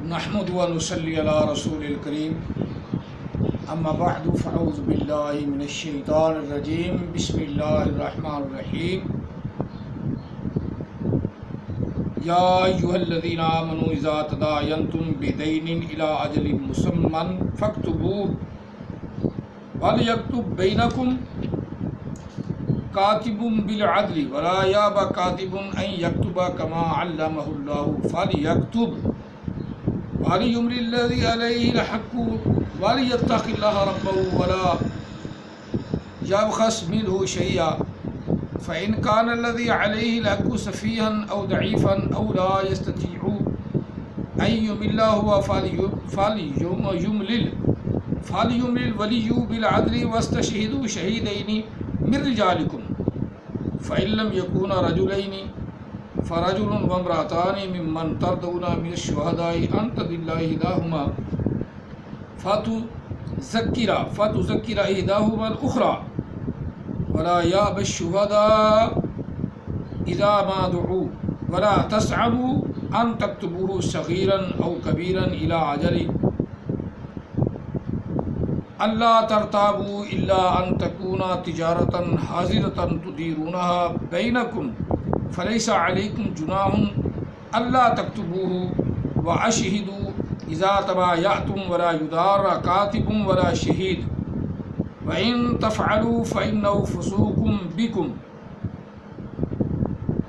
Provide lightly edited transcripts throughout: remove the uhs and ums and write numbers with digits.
نحمد و نصلی علی رسول الکریم اما بعد فاعوذ باللہ من الشیطان الرجیم بسم اللہ الرحمن الرحیم یا ایھا الذین آمنوا اذا تداینتم بدین الی اجل مسمى فاکتبوہ ولیکتب بینکم کاتب بالعدل ولا یاب کاتب ان یکتب کما علمہ اللہ فلیکتب وَلْيُمْلِ الَّذِي عَلَيْهِ الْحَقُّ وَلْيَتَّقِ اللَّهَ رَبَّهُ وَلَا يَبْخَسْ مِنْهُ شَيْئًا فَإِنْ كَانَ الَّذِي عَلَيْهِ الْحَقُّ سَفِيهًا أَوْ ضَعِيفًا أَوْ لَا يَسْتَطِيعُ أَنْ يُمِلَّ هُوَ فَلْيُمْلِلْ الْوَلِيُّ بِالْعَدْلِ وَاسْتَشْهِدُوا شَهِيدَيْنِ مِنْ رِجَالِكُمْ فَإِنْ لَمْ يَكُونَا رَجُلَيْنِ فرجل وامرأتان ممن ترضون من الشهداء أن تضل إحداهما فتذكر إحداهما الأخرى ولا يأبى الشهداء إذا ما دعوا ولا تسعوا أن تكتبوه صغيرا أو كبيرا إلى أجل ألا ترتابوا إلا أن تكون تجارة حاضرة تديرونها بينكم فلیس علیکم جناح الا تکتبوہ واشہدوا اذا تبایعتم ولا یضار کاتب ولا شہید وان تفعلوا فانه فسوق بکم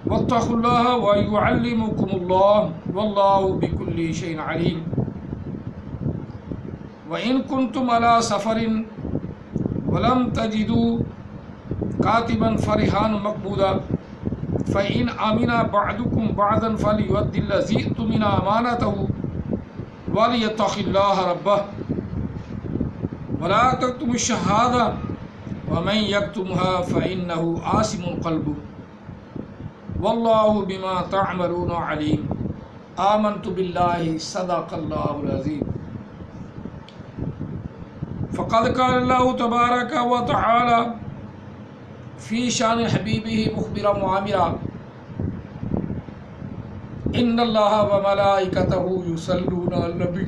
واتقوا اللہ ویعلمکم اللہ واللہ بکل شیء علیم وان کنتم علی سفر ولم تجدوا کاتبا فرہان مقبوضا فَإِنْ آمِنَ بَعْضُكُمْ بَعْضًا فَلْيُؤَدِّ الَّذِي اؤْتُمِنَ أَمَانَتَهُ وَلْيَتَّقِ اللَّهَ رَبَّهُ وَلَا تَكْتُمُوا الشَّهَادَةَ وَمَنْ يَكْتُمْهَا فَإِنَّهُ آثِمٌ قَلْبُهُ وَاللَّهُ بِمَا تَعْمَلُونَ عَلِيمٌ آمَنْتُ بِاللَّهِ صَدَقَ اللَّهُ الْعَظِيمُ فَقَدْ قَالَ اللَّهُ تَبَارَكَ وَتَعَالَى فی شان حبیبہ مخبرا معامرا ان اللہ وملائکتہ یصلون علی النبی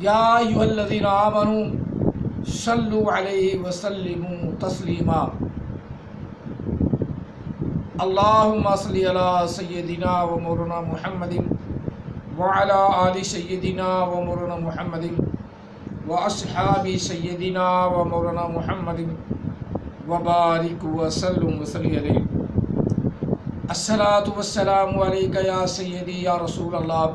یا ایھا الذین آمنوا صلوا علیہ وسلموا تسلیما اللہم صل علی سیدنا و مولانا محمد وعلی آل سیدنا و مولانا محمد واصحاب سیدنا و مولانا محمد وبارک وسلم وصلی علیہ الصلاۃ والسلام علیک یا سیدی یا رسول اللہ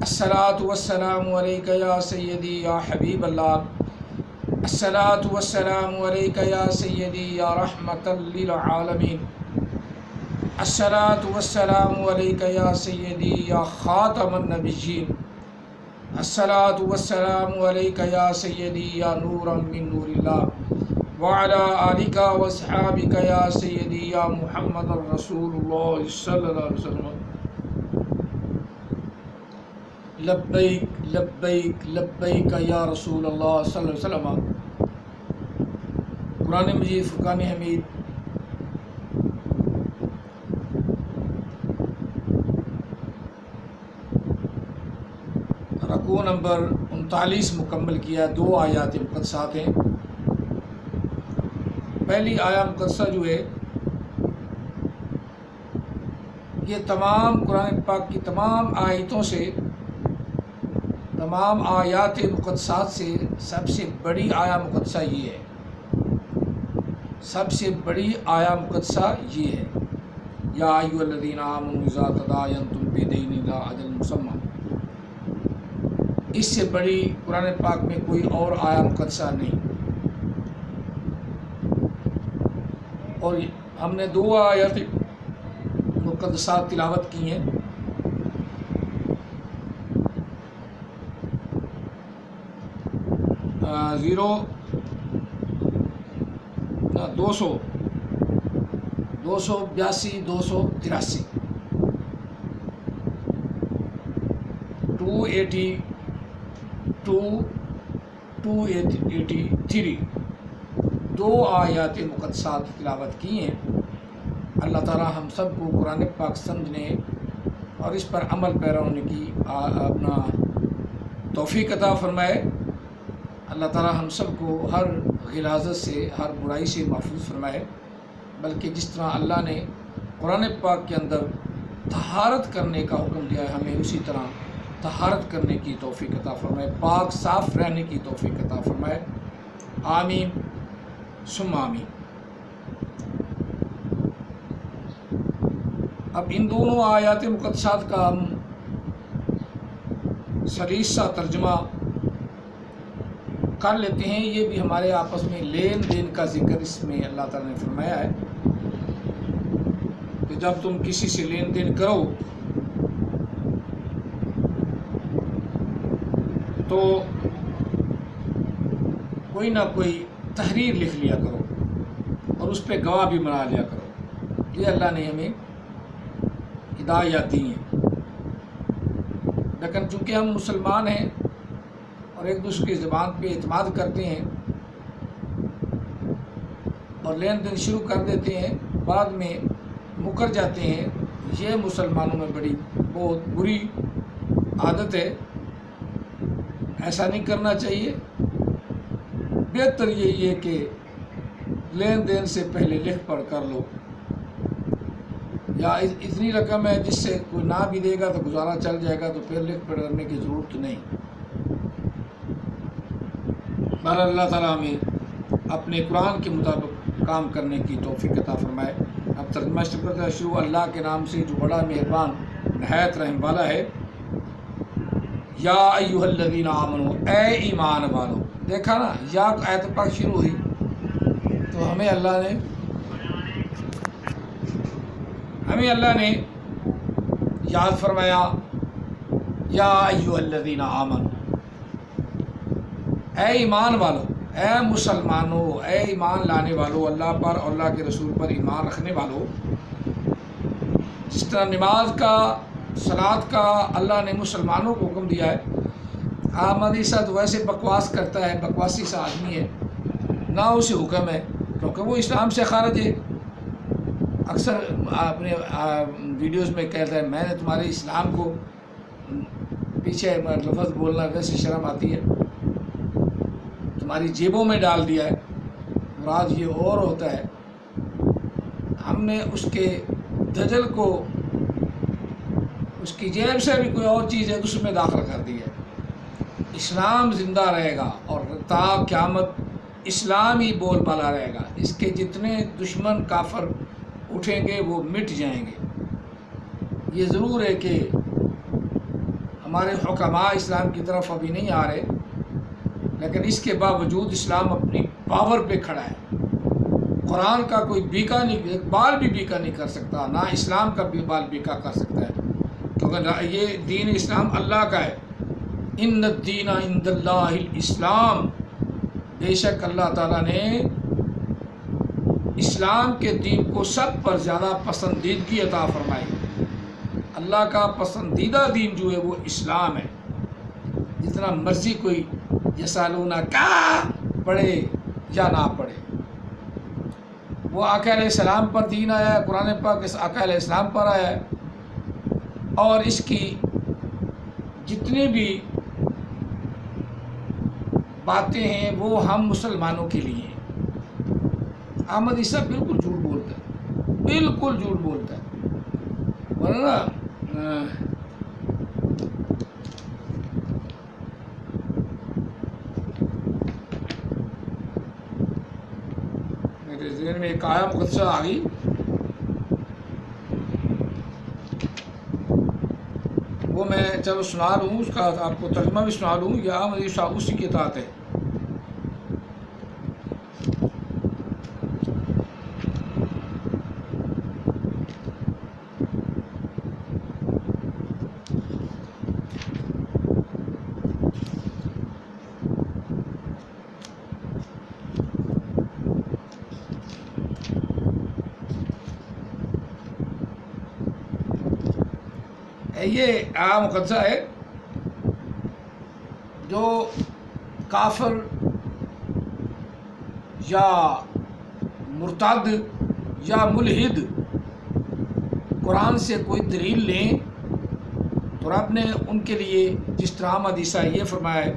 الصلاۃ والسلام علیک یا سیدی یا حبیب اللہ الصلاۃ والسلام علیک یا سیدی یا رحمۃ للعالمین الصلاۃ والسلام علیک یا سیدی یا خاتم النبیین الصلاۃ والسلام علیک یا سیدی یا نورا من نور اللہ وعلی آلک واصحابک یا سیدی یا محمد رسول اللہ صلی اللہ علیہ وسلم لبیک لبیک لبیک یا رسول اللہ صلی اللہ علیہ وسلم قرآن مجید فرقان حمید رکوع نمبر 39 مکمل کیا. 2 آیات مقدسات ہیں. پہلی آیا مقدسہ جو ہے یہ تمام قرآن پاک کی تمام آیتوں سے، تمام آیات مقدسات سے سب سے بڑی آیا مقدسہ یہ ہے. سب سے بڑی آیا مقدسہ یہ ہے یا ایھا الذین آمنوا اذا تداینتم بدین الی اجل مسمى. اس سے بڑی قرآن پاک میں کوئی اور آیا مقدسہ نہیں. اور ہم نے 2 آیات مقدسات تلاوت کی ہیں. دو سو 282 283 280 283 2 آیات مقدسات تلاوت کی ہیں. اللہ تعالی ہم سب کو قرآن پاک سمجھنے اور اس پر عمل پیرا ہونے کی اپنا توفیق عطا فرمائے۔ اللہ تعالی ہم سب کو ہر غلاظت سے، ہر برائی سے محفوظ فرمائے، بلکہ جس طرح اللہ نے قرآن پاک کے اندر طہارت کرنے کا حکم دیا ہے، ہمیں اسی طرح طہارت کرنے کی توفیق عطا فرمائے، پاک صاف رہنے کی توفیق عطا فرمائے۔ آمین ثم آمین۔ اب ان دونوں آیات مقدسات کا ہم سلیس سا ترجمہ کر لیتے ہیں۔ یہ بھی ہمارے آپس میں لین دین کا ذکر اس میں اللہ تعالیٰ نے فرمایا ہے کہ جب تم کسی سے لین دین کرو تو کوئی نہ کوئی تحریر لکھ لیا کرو اور اس پہ گواہ بھی بنا لیا کرو۔ یہ اللہ نے ہمیں ہدایات دی ہیں، لیکن چونکہ ہم مسلمان ہیں اور ایک دوسرے کی زبان پہ اعتماد کرتے ہیں اور لین دین شروع کر دیتے ہیں، بعد میں مکر جاتے ہیں، یہ مسلمانوں میں بڑی بہت بری عادت ہے۔ ایسا نہیں کرنا چاہیے۔ بہتر یہی ہے کہ لین دین سے پہلے لکھ پڑھ کر لو، یا اتنی رقم ہے جس سے کوئی نہ بھی دے گا تو گزارا چل جائے گا، تو پھر لکھ پڑھ کرنے کی ضرورت نہیں۔ بہر اللہ تعالیٰ ہمیں اپنے قرآن کے مطابق کام کرنے کی توفیق عطا فرمائے۔ اب ترجمہ شروع اللہ کے نام سے جو بڑا مہربان نہایت رحم والا ہے۔ یا ایھا الذین آمنو، اے ایمان والو۔ دیکھا نا، یا آیت پاک شروع ہوئی تو ہمیں اللہ نے یاد فرمایا، یا ایھا الذین آمنو، اے ایمان والو، اے مسلمانوں، اے ایمان لانے والو، اللہ پر اور اللہ کے رسول پر ایمان رکھنے والو۔ جس طرح نماز کا، صلاۃ کا اللہ نے مسلمانوں کو حکم دیا ہے۔ احمدی صاحب ویسے بکواس کرتا ہے، بکواسی سا آدمی ہے، نہ اسے حکم ہے کیونکہ وہ اسلام سے خارج ہے۔ اکثر اپنے ویڈیوز میں کہتا ہے میں نے تمہارے اسلام کو، پیچھے لفظ بولنا ویسے شرم آتی ہے، تمہاری جیبوں میں ڈال دیا ہے۔ مراد یہ اور ہوتا ہے، ہم نے اس کے دجل کو، اس کی جیب سے بھی کوئی اور چیز ہے تو اس میں داخل کر دی ہے۔ اسلام زندہ رہے گا اور تا قیامت اسلام ہی بول بالا رہے گا۔ اس کے جتنے دشمن کافر اٹھیں گے وہ مٹ جائیں گے۔ یہ ضرور ہے کہ ہمارے حکماء اسلام کی طرف ابھی نہیں آ رہے، لیکن اس کے باوجود اسلام اپنی پاور پہ کھڑا ہے۔ قرآن کا کوئی بیکا نہیں، ایک بال بھی بیکا نہیں کر سکتا، نہ اسلام کا بھی بال بیکا کر سکتا ہے، کیونکہ یہ دین اسلام اللہ کا ہے۔ ان الدین عند اللہ الاسلام، بے شک اللہ تعالیٰ نے اسلام کے دین کو سب پر زیادہ پسندیدگی عطا فرمائی۔ اللہ کا پسندیدہ دین جو ہے وہ اسلام ہے۔ جتنا مرضی کوئی یسالونا کا پڑھے یا نہ پڑھے، وہ آقا علیہ السلام پر دین آیا ہے، قرآن پاک اس آقا علیہ السلام پر آیا ہے، اور اس کی جتنی بھی باتیں ہیں وہ ہم مسلمانوں کے لیے ہیں۔ احمد عیسیٰ بالکل جھوٹ بولتا ہے، بالکل جھوٹ بولتا ہے، ورنہ میرے ذہن میں ایک آیا مقدسہ آ گئی، وہ میں چلو سنا لوں، اس کا آپ کو ترجمہ بھی سنا لوں، یا احمد عیسیٰ اسی کے تحت ہے۔ یہ مقدسہ ہے جو کافر یا مرتد یا ملحد قرآن سے کوئی دلیل لیں تو رب نے ان کے لیے جس طرح احمد عیسیٰ یہ فرمایا ہے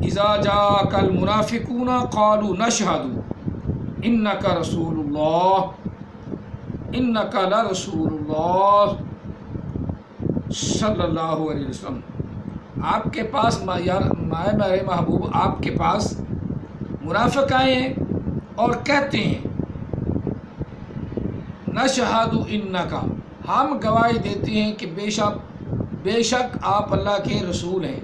اذا جاءک المنافقون قالوا نشهد انک رسول اللہ انک لرسول اللہ صلی اللہ علیہ وسلم، آپ کے پاس میرے محبوب آپ کے پاس منافق آئے ہیں اور کہتے ہیں نشہد انک، ہم گواہی دیتے ہیں کہ بے شک آپ اللہ کے رسول ہیں،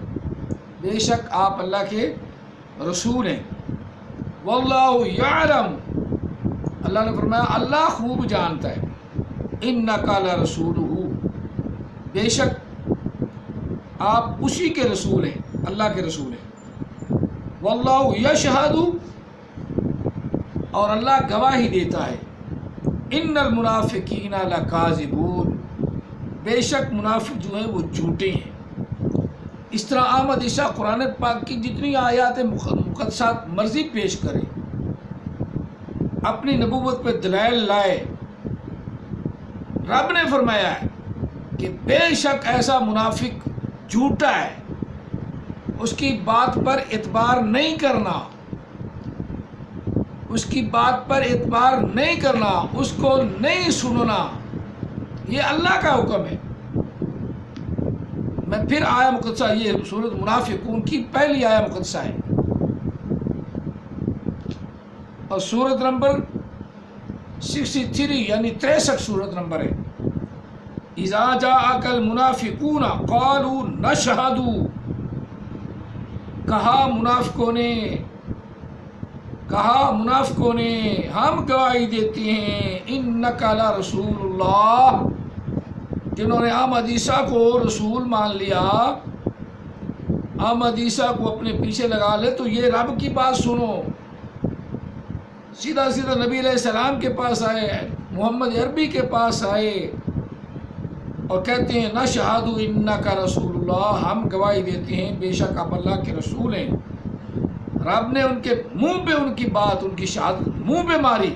بے شک آپ اللہ کے رسول ہیں۔ واللہ یعلم، اللہ نے فرمایا اللہ خوب جانتا ہے، انک لرسولہ، بے شک آپ اسی کے رسول ہیں، اللہ کے رسول ہیں۔ واللہ یشہد، اور اللہ گواہی دیتا ہے، ان المنافقین لکاذبون، بے شک منافق جو ہیں وہ جھوٹے ہیں۔ اس طرح احمد عیسیٰ قرآن پاک کی جتنی آیات مقدسات مرضی پیش کرے، اپنی نبوت پہ دلائل لائے، رب نے فرمایا ہے کہ بے شک ایسا منافق جھوٹا ہے، اس کی بات پر اعتبار نہیں کرنا، اس کی بات پر اعتبار نہیں کرنا، اس کو نہیں سننا، یہ اللہ کا حکم ہے۔ میں پھر آیا مقدسہ، یہ سورۃ منافقون کی پہلی آیا مقدسہ ہے اور سورت نمبر 63 یعنی 63 سورت نمبر ہے۔ اذا جاءک المنافقون قالوا نشہد، کہا منافقوں نے ہم گواہی دیتے ہیں انک لرسول اللہ، جنہوں نے احمد عیسیٰ کو رسول مان لیا، احمد عیسیٰ کو اپنے پیچھے لگا لے، تو یہ رب کی بات سنو، سیدھا نبی علیہ السلام کے پاس آئے، محمد عربی کے پاس آئے اور کہتے ہیں نشہد انک رسول اللہ، ہم گواہی دیتے ہیں بے شک آپ اللہ کے رسول ہیں۔ رب نے ان کے منہ پہ ان کی بات، ان کی شہادت منہ پہ ماری۔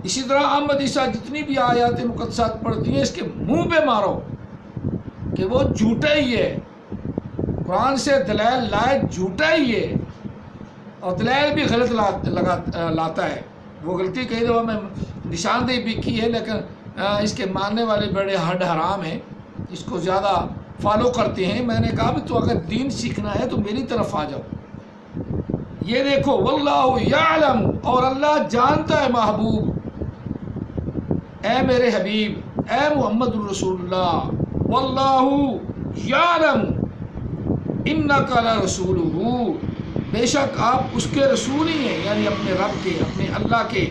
اسی طرح احمد عیسیٰ جتنی بھی آیات مقدسات پڑھتی ہیں، اس کے منہ پہ مارو کہ وہ جھوٹا ہی ہے، قرآن سے دلائل لائے جھوٹا ہی ہے، اور دلائل بھی غلط لاتا ہے۔ وہ غلطی کئی دفعہ میں نشاندہی بھی کی ہے، لیکن اس کے ماننے والے بڑے ہڈ حرام ہیں، اس کو زیادہ فالو کرتے ہیں۔ میں نے کہا بھی تو اگر دین سیکھنا ہے تو میری طرف آ جاؤ۔ یہ دیکھو واللہ یعلم، اور اللہ جانتا ہے محبوب، اے میرے حبیب، اے محمد الرسول اللہ، واللہ یعلم انک لرسولہ، بے شک آپ اس کے رسول ہی ہیں، یعنی اپنے رب کے، اپنے اللہ کے،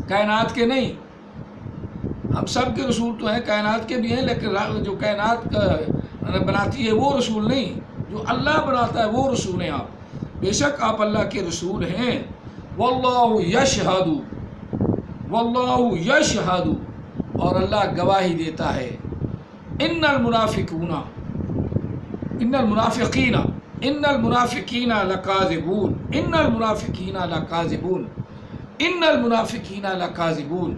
کائنات کے نہیں۔ ہم سب کے رسول تو ہیں، کائنات کے بھی ہیں، لیکن جو کائنات بناتی ہے وہ رسول نہیں، جو اللہ بناتا ہے وہ رسول ہیں آپ، بے شک آپ اللہ کے رسول ہیں۔ واللہ یشہد، واللہ یشہد، اور اللہ گواہی دیتا ہے، ان المنافقین لکاذبون، ان المنافقین لکاذبون، ان المنافقین لکاذبون،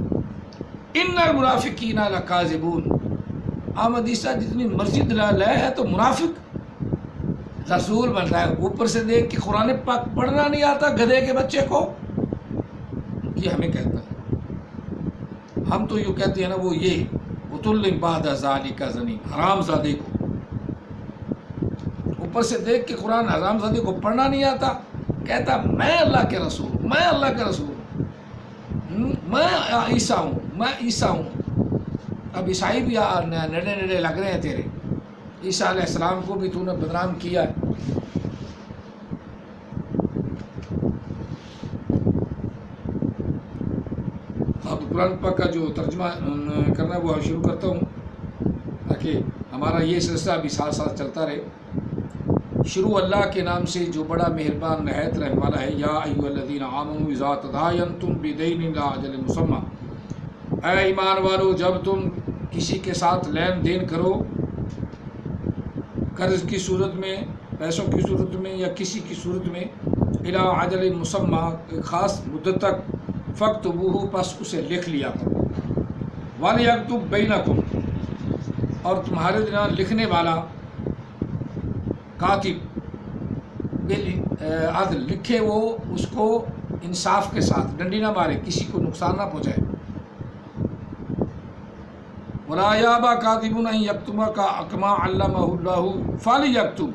ان المنافقین لکاذبون۔ احمد عیسیٰ جتنی مرضی دلائل ہے تو منافق رسول بنتا ہے، اوپر سے دیکھ کے قرآن پاک پڑھنا نہیں آتا گدھے کے بچے کو، یہ ہمیں کہتا ہے۔ ہم تو یوں کہتے ہیں نا، وہ یہ عتل بعد ذالک زنیم، حرام زادے کو اوپر سے دیکھ کے قرآن حرام زادے کو پڑھنا نہیں آتا، کہتا میں اللہ کے رسول، میں اللہ کے رسول، میں عیسیٰ ہوں، میں عیسیٰ ہوں۔ اب عیسائی بھی نڑے لگ رہے ہیں تیرے، عیسیٰ علیہ السلام کو بھی تو نے بدنام کیا ہے۔ اب قرآن پاک کا جو ترجمہ کرنا ہے وہ شروع کرتا ہوں تاکہ ہمارا یہ سلسلہ بھی ساتھ ساتھ چلتا رہے۔ شروع اللہ کے نام سے جو بڑا مہربان نہایت رحم والا ہے۔ یا ایھا الذین آمنوا اذا تداینتم بدین الی اجل مسمی، اے ایمان والو جب تم کسی کے ساتھ لین دین کرو، قرض کی صورت میں، پیسوں کی صورت میں، یا کسی کی صورت میں، الی اجل مسمی، ایک خاص مدت تک، فاکتبوہ، پس اسے لکھ لیا کرو، ولیکتب بینکم، اور تمہارے درمیان لکھنے والا کاتب بالعدل لکھے، وہ اس کو انصاف کے ساتھ، ڈنڈی نہ مارے، کسی کو نقصان نہ پہنچائے۔ وَلَا يَأْبَىٰ كَاتِبٌ أَن يَكْتُبَ كَمَا عَلَّمَهُ اللَّهُ فَلْيَكْتُبْ،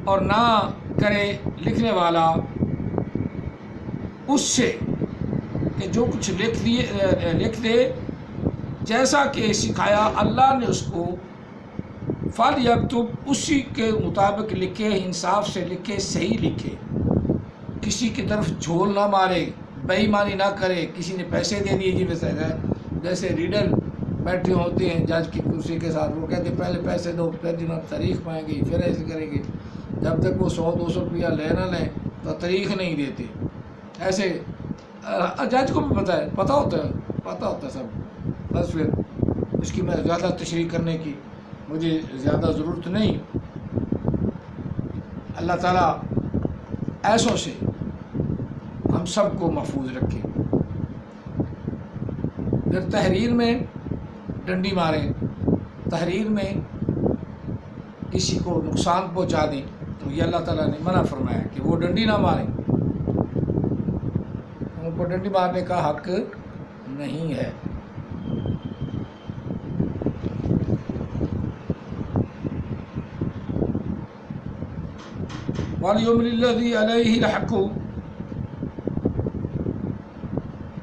اور نہ کرے لکھنے والا اس سے کہ جو کچھ لکھ دے جیسا کہ سکھایا اللہ نے اس کو، فَلْيَكْتُبْ، اسی کے مطابق لکھے، انصاف سے لکھے، صحیح لکھے، کسی کی طرف جھول نہ مارے، بے ایمانی نہ کرے، کسی نے پیسے دے دیے، جیسے ریڈر بیٹھے ہوتے ہیں جج کی کرسی کے ساتھ، وہ کہتے ہیں پہلے پیسے دو، پھر جناب تاریخ پائیں گے، پھر ایسے کریں گے، جب تک وہ 100-200 روپیہ لے نہ لیں تو تاریخ نہیں دیتے۔ ایسے جج کو بھی پتہ ہوتا ہے سب، بس پھر اس کی میں زیادہ تشریح کرنے کی مجھے زیادہ ضرورت نہیں۔ اللہ تعالیٰ ایسوں سے ہم سب کو محفوظ رکھے۔ پھر تحریر میں ڈنڈی ماریں، تحریر میں کسی کو نقصان پہنچا دیں، تو یہ اللہ تعالیٰ نے منع فرمایا کہ وہ ڈنڈی نہ ماریں، ان کو ڈنڈی مارنے کا حق نہیں ہے۔ وَلْيُمْلِ الَّذِي عَلَيْهِ الْحَقُّ،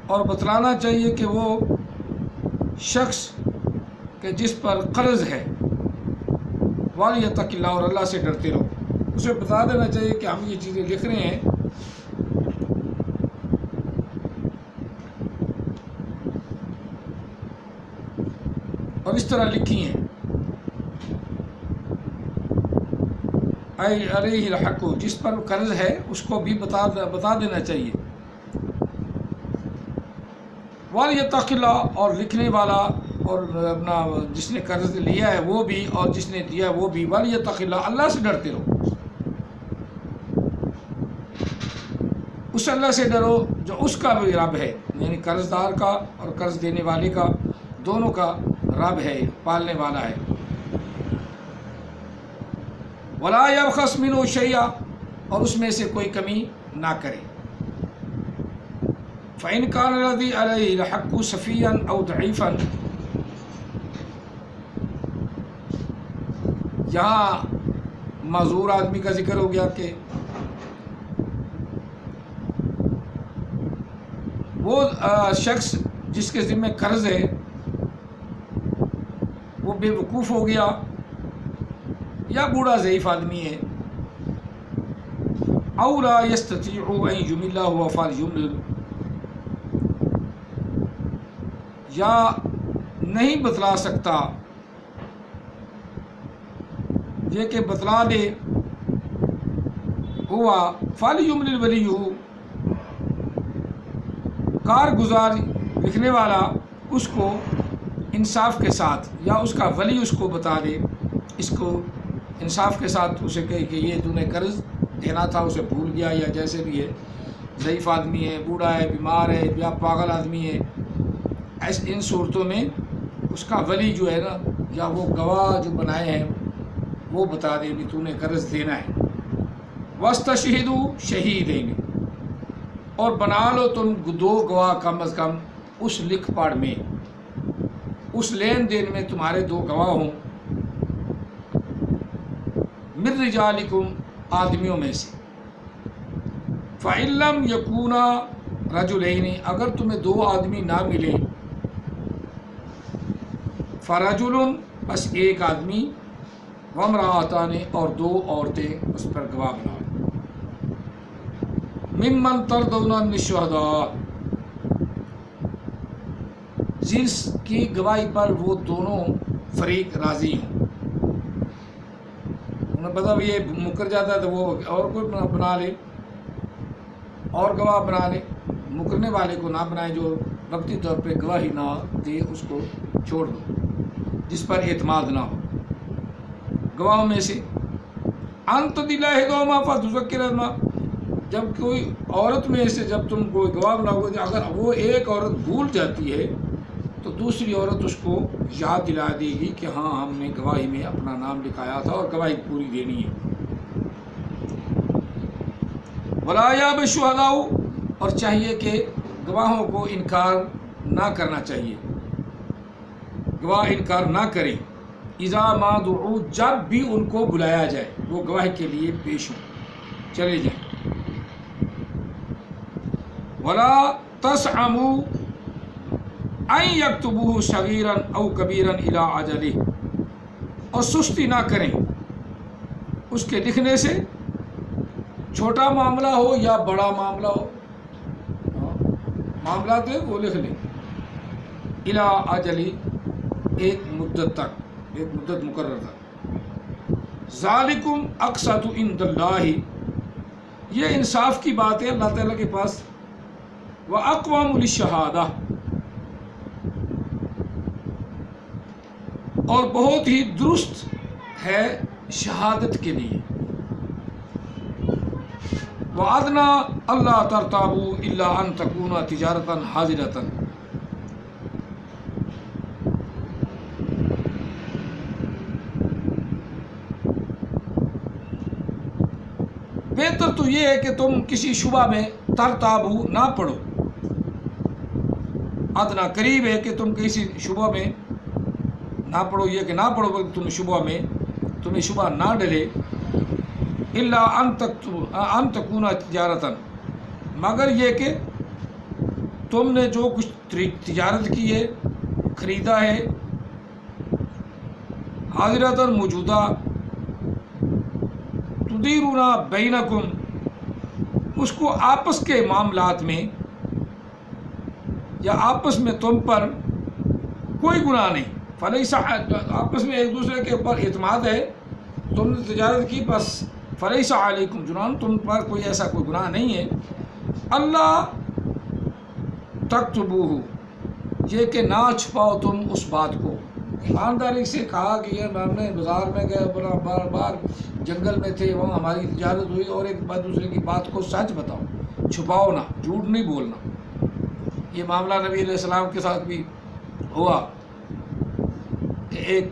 اور بتلانا چاہیے کہ وہ شخص کہ جس پر قرض ہے، وَلْيَتَّقِ اللَّهَ، اور اللہ سے ڈرتے رہو، اسے بتا دینا چاہیے کہ ہم یہ چیزیں لکھ رہے ہیں، اور اس طرح لکھی ہیں۔ علیہ الحق، جس پر قرض ہے اس کو بھی بتا دینا چاہیے۔ وَلْيَتَّقِ اللَّهَ، اور لکھنے والا اور اپنا جس نے قرض لیا ہے وہ بھی، اور جس نے دیا وہ بھی، وَلْيَتَّقِ اللَّهَ، اللہ سے ڈرتے رہو، اس اللہ سے ڈرو جو اس کا بھی رب ہے، یعنی قرض دار کا اور قرض دینے والے کا، دونوں کا رب ہے، پالنے والا ہے۔ وَلَا يَبْخَسْ مِنْهُ شَيْئًا، اور اس میں سے کوئی کمی نہ کرے۔ فَإِنْ كَانَ الَّذِي عَلَيْهِ الْحَقُّ سَفِيًّا أَوْ ضَعِيفًا، یہاں معذور آدمی کا ذکر ہو گیا کہ وہ شخص جس کے ذمہ قرض ہے وہ بے وقوف ہو گیا، یا بوڑھا ضعیف آدمی ہے، او لا یستطیع ان یملہ فلیملل، یا نہیں بتلا سکتا، یہ کہ بتلا دے، ہوا فلیملل ولیہ، کارگزار لکھنے والا اس کو انصاف کے ساتھ، یا اس کا ولی اس کو بتا دے، اس کو انصاف کے ساتھ اسے کہے کہ یہ تو نے قرض دینا تھا، اسے بھول گیا، یا جیسے بھی ہے، ضعیف آدمی ہے، بوڑھا ہے، بیمار ہے، یا پاگل آدمی ہے، ان صورتوں میں اس کا ولی جو ہے نا، یا وہ گواہ جو بنائے ہیں وہ بتا دے بھی تو نے قرض دینا ہے۔ وَاسْتَشْهِدُوا شَهِیدَینِ، اور بنا لو تم 2 گواہ کم از کم اس لکھ پڑھ میں، اس لین دین میں تمہارے 2 گواہ ہوں، من رجالکم، آدمیوں میں سے، فَإِن لَّمْ يَكُونَا رَجُلَيْنِ، اگر تمہیں 2 آدمی نہ ملے، فَرَجُلٌ، بس 1 آدمی، وَامْرَأَتَانِ، اور 2 عورتیں اس پر گواہ بناؤ، ممن ترضون من الشہداء، جس کی گواہی پر وہ دونوں فریق راضی ہوں۔ انہیں پتا بھی یہ مکر جاتا ہے تو وہ اور کوئی بنا لے، اور گواہ بنا لے، مکرنے والے کو نہ بنائے، جو وقتی طور پہ گواہی نہ دے اس کو چھوڑ دو، جس پر اعتماد نہ ہو۔ گواہوں میں سے ان تضل احداہما فتذکر الاخرى، جب کوئی عورت میں سے جب تم کوئی گواہ بناؤ گے، اگر وہ ایک عورت بھول جاتی ہے تو دوسری عورت اس کو یاد دلا دے گی کہ ہاں ہم نے گواہی میں اپنا نام لکھایا تھا اور گواہی پوری دینی ہے. ولا یاب شہداء، اور چاہیے کہ گواہوں کو انکار نہ کرنا چاہیے، گواہ انکار نہ کریں. اذا ما دعوا، جب بھی ان کو بلایا جائے وہ گواہ کے لیے پیش ہوں، چلے جائیں. ولا تسعموا ان یکتبوه صغیرا او کبیرا الی اجلہ، اور سستی نہ کریں اس کے لکھنے سے، چھوٹا معاملہ ہو یا بڑا معاملہ ہو، معاملات ہے وہ لکھ لیں. الی اجلہ، ایک مدت تک، ایک مدت مقرر تک. ذالکم اقسط عند اللہ، یہ انصاف کی بات ہے اللہ تعالیٰ کے پاس. واقوام للشہادہ، اور بہت ہی درست ہے شہادت کے لیے. وعدنا اللہ ترتابوا الا ان تکون تجارتا حاضرتا، بہتر تو یہ ہے کہ تم کسی شبہ میں ترتابو نہ پڑو. ادنا قریب ہے کہ تم کسی شبہ میں نہ پڑھو، یہ کہ نہ پڑھو بلکہ تم شبہ میں، تمہیں شبہ نہ ڈلے. الا ان تکون تجارتا، مگر یہ کہ تم نے جو کچھ تجارت کی ہے، خریدا ہے، حاضرتا موجودہ، تدیرون بینکم، اس کو آپس کے معاملات میں یا آپس میں تم پر کوئی گناہ نہیں. فلیس، آپس میں ایک دوسرے کے اوپر اعتماد ہے، تم نے تجارت کی، بس فلیس علیکم جناح، تم پر کوئی ایسا کوئی گناہ نہیں ہے. اللہ تکتبوہ، یہ کہ نہ چھپاؤ تم اس بات کو. ایمانداری سے کہا کہ یہ ہم نے بازار میں گئے، بار بار جنگل میں تھے، وہاں ہماری تجارت ہوئی، اور ایک بات دوسرے کی بات کو سچ بتاؤ، چھپاؤ نہ، جھوٹ نہیں بولنا. یہ معاملہ نبی علیہ السلام کے ساتھ بھی ہوا کہ ایک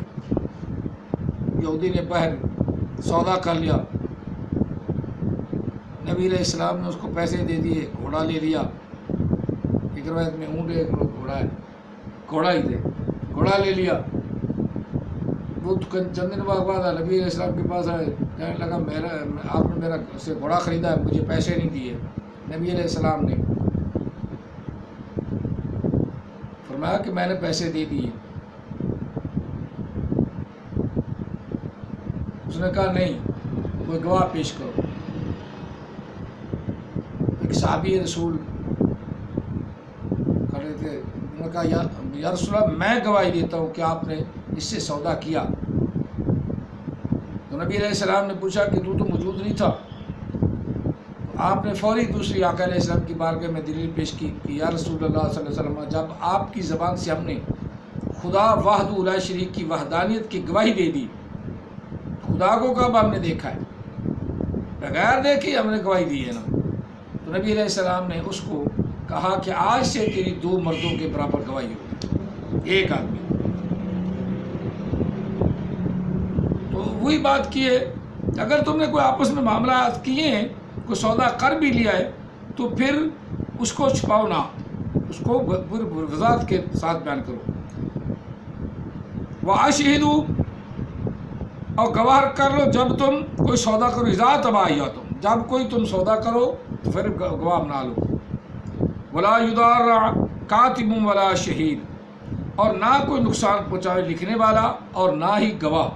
یہودی نے باہر سودا کر لیا، نبی علیہ السلام نے اس کو پیسے دے دیے، گھوڑا لے لیا. ایک روایت میں اونٹ ہے، ایک گھوڑا ہے، گھوڑا ہی تھے، گھوڑا لے لیا. وہ چند دن بعد نبی علیہ السلام کے پاس آئے، کہنے لگا آپ نے میرا سے گھوڑا خریدا ہے، مجھے پیسے نہیں دیے. نبی علیہ السلام نے فرمایا کہ میں نے پیسے دے دیے. اس نے کہا نہیں، کوئی گواہ پیش کرو. ایک صحابی رسول کھڑے تھے، انہوں نے کہا یا رسول اللہ، میں گواہی دیتا ہوں کہ آپ نے اس سے سودا کیا. تو نبی علیہ السلام نے پوچھا کہ تو موجود نہیں تھا. آپ نے فوری دوسری آقا علیہ السلام کی بارگاہ میں دلیل پیش کی کہ یا رسول اللہ صلی اللہ علیہ وسلم، جب آپ کی زبان سے ہم نے خدا وحدہ لا شریک کی وحدانیت کی گواہی دے دی، خدا کو کب ہم نے دیکھا ہے؟ بغیر دیکھے ہم نے گواہی دی ہے نا. تو نبی علیہ السلام نے اس کو کہا کہ آج سے تیری 2 مردوں کے برابر گواہی ہوگی، ایک آدمی. تو وہی بات کی ہے، اگر تم نے کوئی آپس میں معاملات کیے ہیں، کوئی سودا کر بھی لیا ہے، تو پھر اس کو چھپاؤ نہ، اس کو پوری وضاحت کے ساتھ بیان کرو. وَأَشْهِدُوا، اور گواہ کر لو جب تم کوئی سودا کرو، اذا تبایعتم، جب کوئی تم سودا کرو تو پھر گواہ بنا لو. وَلَا يُضَارَّ كَاتِبٌ وَلَا شَهِيدٌ، اور نہ کوئی نقصان پہنچائے لکھنے والا اور نہ ہی گواہ،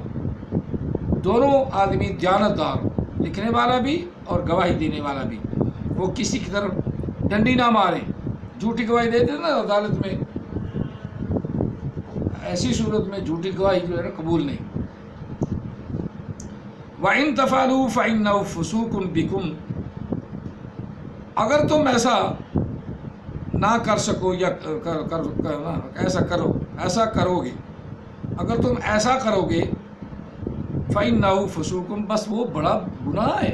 دونوں آدمی دیانتدار، لکھنے والا بھی اور گواہی دینے والا بھی، وہ کسی کی طرف ڈنڈی نہ ماریں. جھوٹی گواہی دیتے ہیں نا عدالت میں، ایسی صورت میں جھوٹی گواہی جو ہے نا قبول نہیں. وَإِن تَفْعَلُوا فَإِنَّهُ فُسُوقٌ بِكُمْ، اگر تم ایسا نہ کر سکو یا ایسا کرو گے، اگر تم ایسا کرو گے، فَإِنَّهُ فُسُوقٌ، بس وہ بڑا گناہ ہے.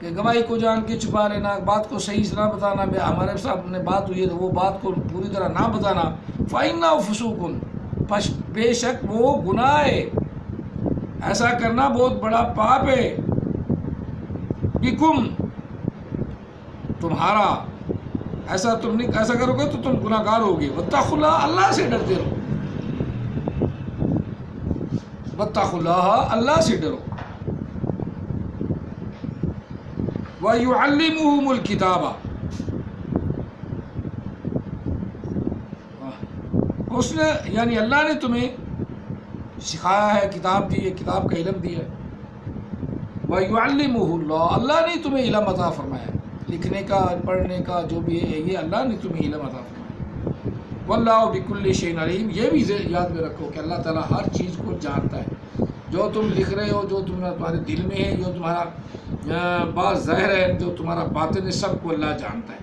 کہ گواہی کو جان کے چھپا لینا، بات کو صحیح سے نہ بتانا، ہمارے ساتھ نے بات ہوئی ہے تو وہ بات کو پوری طرح نہ بتانا، فَإِنَّهُ فُسُوقٌ، پس بے شک وہ گناہ ہے، ایسا کرنا بہت بڑا پاپ ہے، بِكُمْ، تمہارا، ایسا تم نہیں، ایسا کرو گے تو تم گناہ گار ہوگے، وَاتَّقُوا اللَّهَ، اللہ سے ڈرتے رہو، وَاتَّقُوا اللَّهَ، اللہ سے ڈرو، وَيُعَلِّمُهُمُ الْكِتَابَ، اس نے یعنی اللہ نے تمہیں سکھایا ہے، کتاب دی ہے، کتاب کا علم دیا ہے، وَيُعَلِّمُهُ اللَّهُ، اللہ نے تمہیں علم عطا فرمایا ہے، لکھنے کا، پڑھنے کا، جو بھی ہے یہ اللہ نے تمہیں علم عطا فرمایا، وَاللَّهُ بِكُلِّ شَيْءٍ عَلِيمٌ، یہ بھی یاد میں رکھو کہ اللہ تعالیٰ ہر چیز کو جانتا ہے، جو تم لکھ رہے ہو، جو تمہارے دل میں ہے، جو تمہارا بات ظاہر ہے، جو تمہارا باطن ہے، سب کو اللہ جانتا ہے۔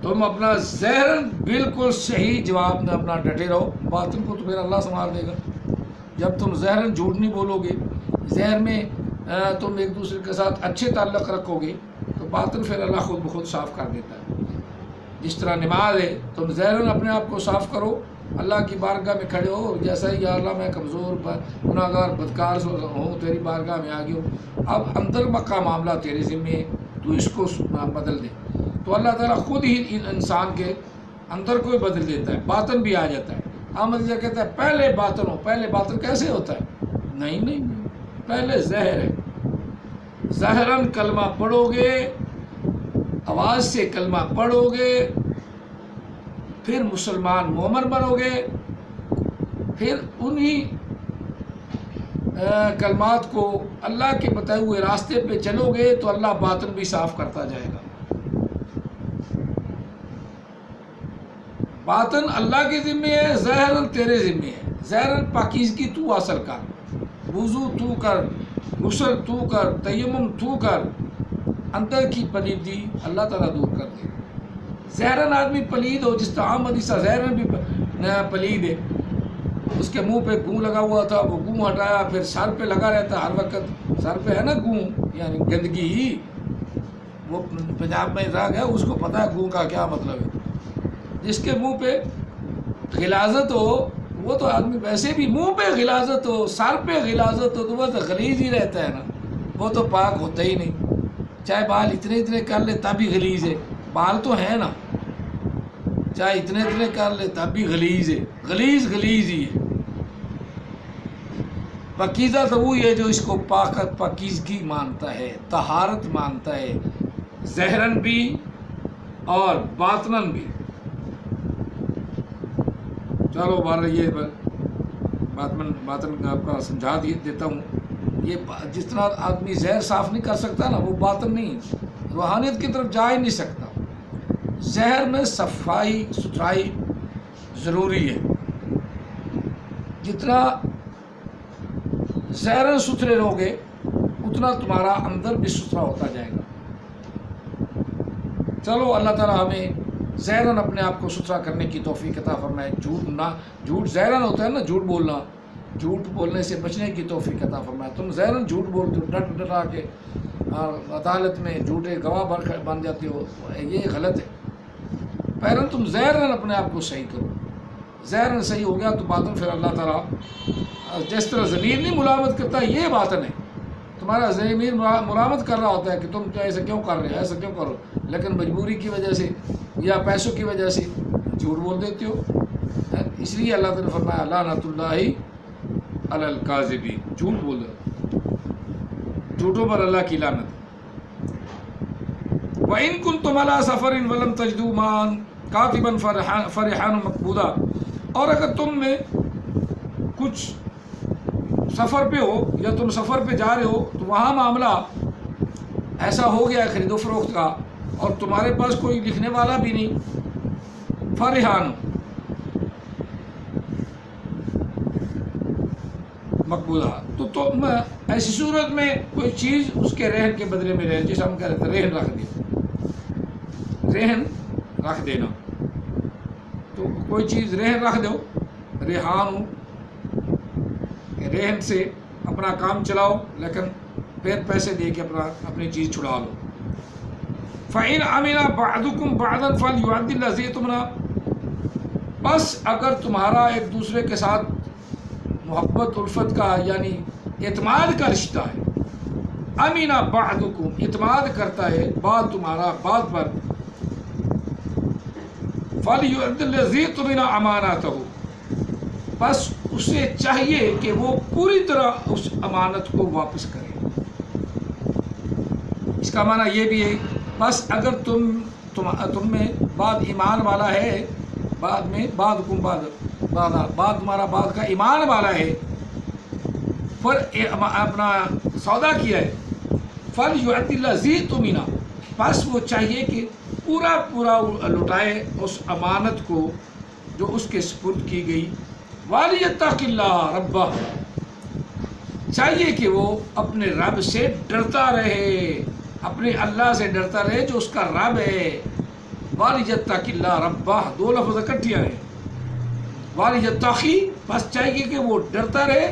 تم اپنا ظاہراً بالکل صحیح جواب میں اپنا ڈٹے رہو، باطن کو تو پھر اللہ سنبھال دے گا۔ جب تم ظاہراً جھوٹ نہیں بولو گے، ظاہر میں تم ایک دوسرے کے ساتھ اچھے تعلق رکھو گے، تو باطن پھر اللہ خود بخود صاف کر دیتا ہے۔ جس طرح نماز ہے، تم ظاہراً اپنے آپ کو صاف کرو، اللہ کی بارگاہ میں کھڑے ہو، جیسا ہی یا اللہ میں کمزور گناہ گار بدکار ہوں، تیری بارگاہ میں آ گیا ہوں، اب اندر کا معاملہ تیرے ذمہ ہے، تو اس کو بدل دے، تو اللہ تعالیٰ خود ہی انسان کے اندر کو بدل دیتا ہے، باطن بھی آ جاتا ہے۔ احمد یہ کہتا ہے پہلے باطن ہو، پہلے باطن کیسے ہوتا ہے؟ نہیں، پہلے ظاہر ہے، ظاہراً کلمہ پڑھو گے، آواز سے کلمہ پڑھو گے، پھر مسلمان مومن بنو گے، پھر انہی کلمات کو اللہ کے بتائے ہوئے راستے پہ چلو گے تو اللہ باطن بھی صاف کرتا جائے گا۔ باطن اللہ کے ذمہ ہے، ظاہراً تیرے ذمہ ہے۔ ظاہراً پاکیزگی تو حاصل کر، وضو تو کر، غسل تو کر، تیمم تو کر، اندر کی پلیدی اللہ تعالیٰ دور کر دے۔ ظاہراً آدمی پلید ہو، جس طرح عام حدیثہ ظاہراً بھی پلید ہے، اس کے منہ پہ گوں لگا ہوا تھا، وہ گوں ہٹایا، پھر سر پہ لگا رہتا ہر وقت، سر پہ ہے نا گوں یعنی گندگی ہی، وہ پنجاب میں رہ گیا، اس کو پتہ ہے گوں کا کیا مطلب ہے۔ جس کے منہ پہ غلاظت ہو، وہ تو آدمی ویسے بھی منہ پہ غلاظت ہو، سر پہ غلاظت ہو تو وہ تو غلیظ ہی رہتا ہے نا، وہ تو پاک ہوتا ہی نہیں، چاہے بال اتنے کر لے تب بھی غلیظ ہے، بال تو ہے نا، چاہے اتنے کر لے تب بھی غلیظ ہے، غلیظ ہی ہے۔ پاکیزہ تو وہی ہے جو اس کو پاکیزگی مانتا ہے، طہارت مانتا ہے، ظاہراً بھی اور باطناً بھی۔ چلو بارہ یہ باطن آپ کا سمجھا دیتا ہوں۔ یہ جس طرح آدمی ظاہر صاف نہیں کر سکتا نا، وہ باطن نہیں، روحانیت کی طرف جا ہی نہیں سکتا۔ ظاہر میں صفائی ستھرائی ضروری ہے، جتنا ظاہراً ستھرے رہو گے اتنا تمہارا اندر بھی ستھرا ہوتا جائے گا۔ چلو اللہ تعالیٰ ہمیں ظاہراً اپنے آپ کو ستھرا کرنے کی توفیق عطا فرمائے۔ جھوٹ ظاہراً ہوتا ہے نا، جھوٹ بولنا، جھوٹ بولنے سے بچنے کی توفیق عطا فرمائے۔ تم ظاہراً جھوٹ بولتے ہو، ڈٹا کے عدالت میں جھوٹے گواہ بن جاتے ہو، یہ غلط ہے۔ پہلے تم ظاہراً اپنے آپ کو صحیح کرو، ظاہراً صحیح ہو گیا تو باطن پھر اللہ تعالیٰ جس طرح ضمیر نہیں ملامت کرتا، یہ باطن ہے، تمہارا ضمیر ملامت کر رہا ہوتا ہے کہ تم ایسا کیوں کر رہے ہو، ایسا کیوں کرو، لیکن مجبوری کی وجہ سے یا پیسوں کی وجہ سے جھوٹ بول دیتے ہو۔ اس لیے اللہ تعالیٰ نے فرمایا لعنت اللہ علی الکاذبین، جھوٹ بول دو، جھوٹوں پر اللہ کی لعنت۔ وَإِن كُنتُمْ عَلَىٰ سَفَرٍ وَلَمْ تَجِدُوا مَاءً كَاتِبًا فَرِحَانٌ مَقْبُوضًا، اور اگر تم میں کچھ سفر پہ ہو یا تم سفر پہ جا رہے ہو تو وہاں معاملہ ایسا ہو گیا خرید و فروخت کا اور تمہارے پاس کوئی لکھنے والا بھی نہیں، فرحان مقبولہ، تو تم ایسی صورت میں کوئی چیز اس کے رہن کے بدلے میں جیسے ہم کہہ رہے تھے رہن رکھ دو، رہن رکھ دینا، تو کوئی چیز رہن رکھ دو، ریحان ہو، رہن سے اپنا کام چلاؤ، لیکن پھر پیسے دے کے اپنی چیز چھڑا لو. فَإِنْ عَمِلَ بَعْضُكُمْ بَعْضًا فَلْيُؤَدِّ الَّذِي اؤْتُمِنَ. بس اگر تمہارا ایک دوسرے کے ساتھ محبت الفت کا یعنی اعتماد کا رشتہ ہے، امینہ بعضکم اعتماد کرتا ہے بعض تمہارا بعض پر، فَلْيُؤَدِّ الَّذِي اؤْتُمِنَ أَمَانَتَهُ، بس اسے چاہیے کہ وہ پوری طرح اس امانت کو واپس کرے. اس کا معنی یہ بھی ہے بس اگر تم میں بعض ایمان والا ہے، بعد میں بعض تمہارا بعض کا ایمان والا ہے، پھر اپنا سودا کیا ہے، فَلْيُؤَدِّ الَّذِي اؤْتُمِنَ، بس وہ چاہیے کہ پورا لٹائے اس امانت کو جو اس کے سپرد کی گئی. وَلْيَتَّقِ اللَّهَ رَبَّهُ، چاہیے کہ وہ اپنے رب سے ڈرتا رہے، اپنے اللہ سے ڈرتا رہے جو اس کا رب ہے. وَلْيَتَّقِ اللَّهَ رَبَّهُ، دو لفظ اکٹھے ہیں. وَلْيَتَّقِ، بس چاہیے کہ وہ ڈرتا رہے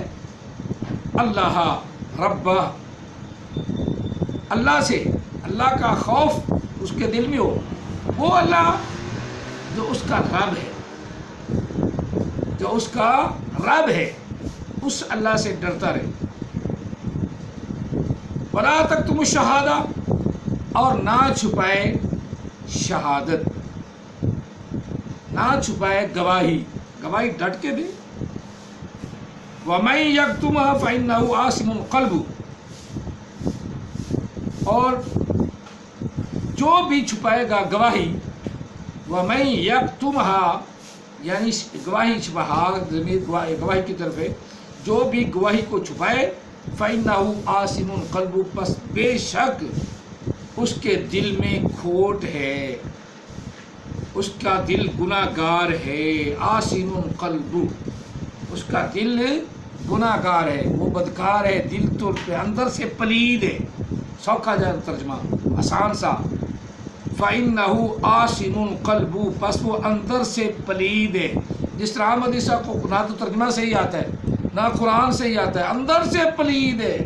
اللہ ربہ، اللہ سے، اللہ کا خوف اس کے دل میں ہو، وہ اللہ جو اس کا رب ہے، جو اس کا رب ہے اس اللہ سے ڈرتا رہے. وَلَا تَكْتُمُوا الشَّهَادَةَ، اور نہ چھپائے شہادت، نہ چھپائے گواہی ڈٹ کے دے. وَمَن يَكْتُمْهَا فَإِنَّهُ آثِمٌ قَلْبُهُ، اور جو بھی چھپائے گا گواہی، وَمَن يَكْتُمْهَا یعنی گواہی چھپا گواہی کی طرف ہے، جو بھی گواہی کو چھپائے، فَإِنَّهُ آثِمٌ قَلْبُهُ، پس بے شک اس کے دل میں کھوٹ ہے، اس کا دل گناہ گار ہے. آثِمٌ قَلْبُهُ، اس کا دل گناہ گار ہے، وہ بدکار ہے، دل تو اندر سے پلید ہے. سوکھا جائے ترجمہ آسان سا. فَإِنَّهُ آثِمٌ قَلْبُهُ، پس وہ اندر سے پلید ہے. جس طرح احمد عیسیٰ کو نہ تو ترجمہ سے ہی آتا ہے نہ قرآن سے ہی آتا ہے، اندر سے پلید ہے.